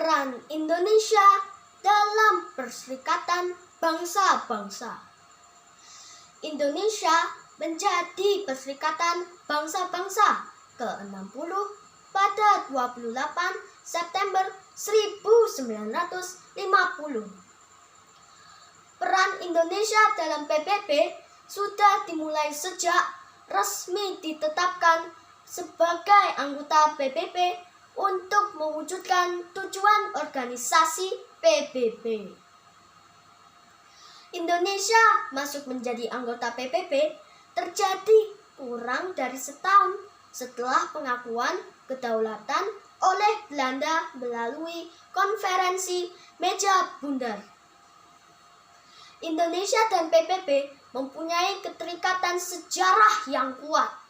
Peran Indonesia dalam Perserikatan Bangsa-Bangsa. Indonesia menjadi Perserikatan Bangsa-Bangsa ke-60 pada 28 September 1950. Peran Indonesia dalam PBB sudah dimulai sejak resmi ditetapkan sebagai anggota PBB untuk mewujudkan tujuan organisasi PBB. Indonesia masuk menjadi anggota PBB terjadi kurang dari setahun setelah pengakuan kedaulatan oleh Belanda melalui konferensi Meja Bundar. Indonesia dan PBB mempunyai keterikatan sejarah yang kuat.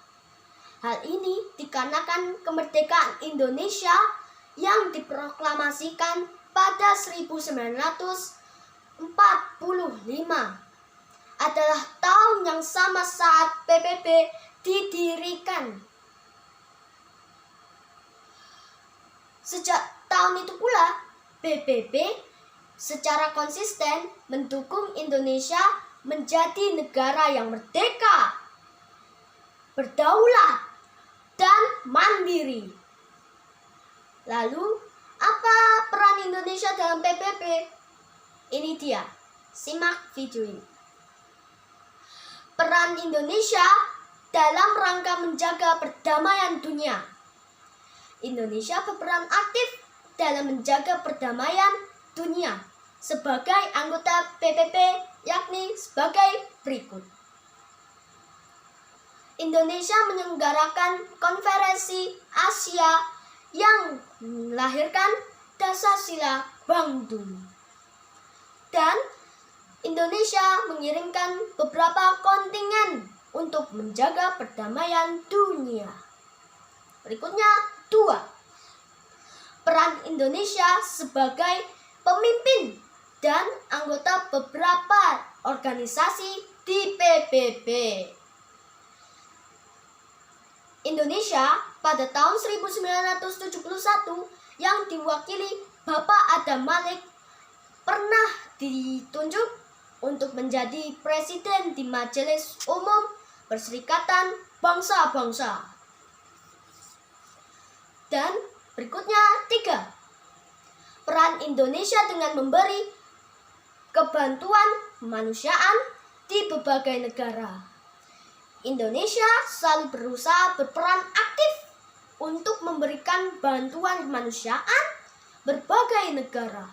Hal ini dikarenakan kemerdekaan Indonesia yang diproklamasikan pada 1945 adalah tahun yang sama saat PBB didirikan. Sejak tahun itu pula, PBB secara konsisten mendukung Indonesia menjadi negara yang merdeka, berdaulat, dan mandiri. Lalu, apa peran Indonesia dalam PBB? Ini dia, simak video ini. Peran Indonesia dalam rangka menjaga perdamaian dunia. Indonesia berperan aktif dalam menjaga perdamaian dunia sebagai anggota PBB, yakni sebagai berikut. Indonesia menyelenggarakan konferensi Asia yang melahirkan Dasar-Sila Bandung. Dan Indonesia mengirimkan beberapa kontingen untuk menjaga perdamaian dunia. Berikutnya, 2. Peran Indonesia sebagai pemimpin dan anggota beberapa organisasi di PBB. Indonesia pada tahun 1971 yang diwakili Bapak Adam Malik pernah ditunjuk untuk menjadi presiden di Majelis Umum Perserikatan Bangsa-Bangsa. Dan berikutnya 3. Peran Indonesia dengan memberi kebantuan kemanusiaan di berbagai negara. Indonesia selalu berusaha berperan aktif untuk memberikan bantuan kemanusiaan berbagai negara.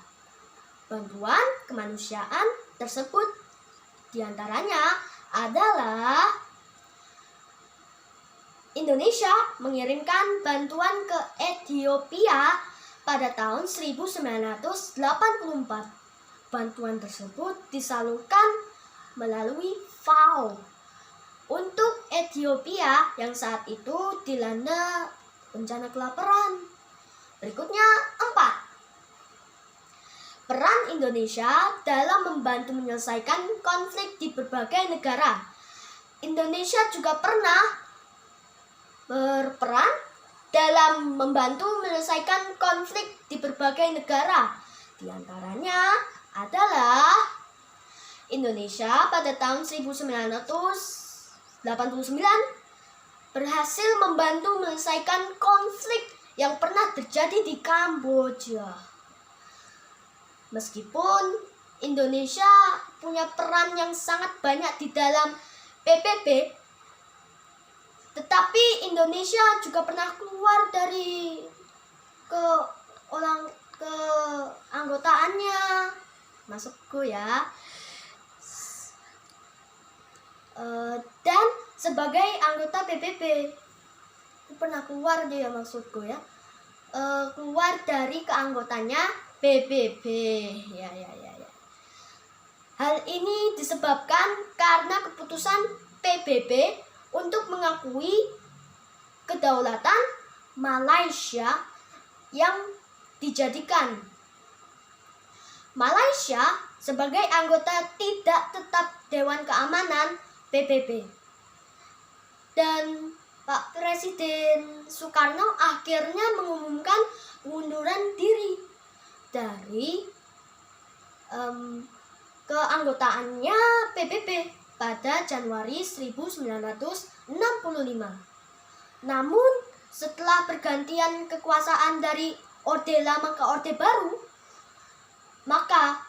Bantuan kemanusiaan tersebut diantaranya adalah Indonesia mengirimkan bantuan ke Ethiopia pada tahun 1984. Bantuan tersebut disalurkan melalui FAO. Untuk Ethiopia yang saat itu dilanda bencana kelaparan. Berikutnya 4. Peran Indonesia dalam membantu menyelesaikan konflik di berbagai negara. Indonesia juga pernah berperan dalam membantu menyelesaikan konflik di berbagai negara. Di antaranya adalah Indonesia pada tahun 1989 berhasil membantu menyelesaikan konflik yang pernah terjadi di Kamboja. Meskipun Indonesia punya peran yang sangat banyak di dalam PBB, tetapi Indonesia juga pernah keluar dari keanggotaannya. Masukku ya. Dan sebagai anggota PBB pernah keluar dia, maksudku ya, keluar dari keanggotanya PBB. Ya. Hal ini disebabkan karena keputusan PBB untuk mengakui kedaulatan Malaysia yang dijadikan Malaysia sebagai anggota tidak tetap Dewan Keamanan PBB. Dan Pak Presiden Soekarno akhirnya mengumumkan pengunduran diri dari keanggotaannya PBB pada Januari 1965. Namun, setelah pergantian kekuasaan dari Orde Lama ke Orde Baru, maka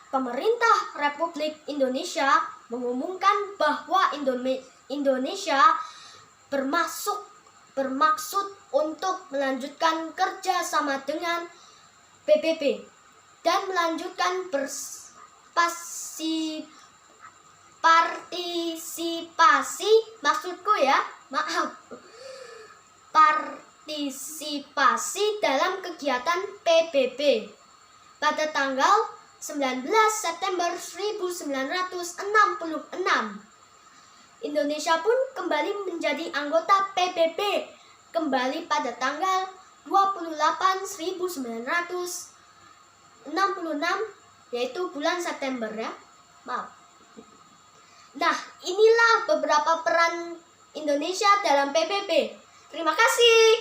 pemerintah Republik Indonesia mengumumkan bahwa Indonesia bermaksud untuk melanjutkan kerja sama dengan PBB dan melanjutkan partisipasi dalam kegiatan PBB pada tanggal 19 September 1966. Indonesia pun kembali menjadi anggota PBB kembali pada tanggal 28/1966, yaitu bulan September ya. Maaf. Nah, inilah beberapa peran Indonesia dalam PBB. Terima kasih.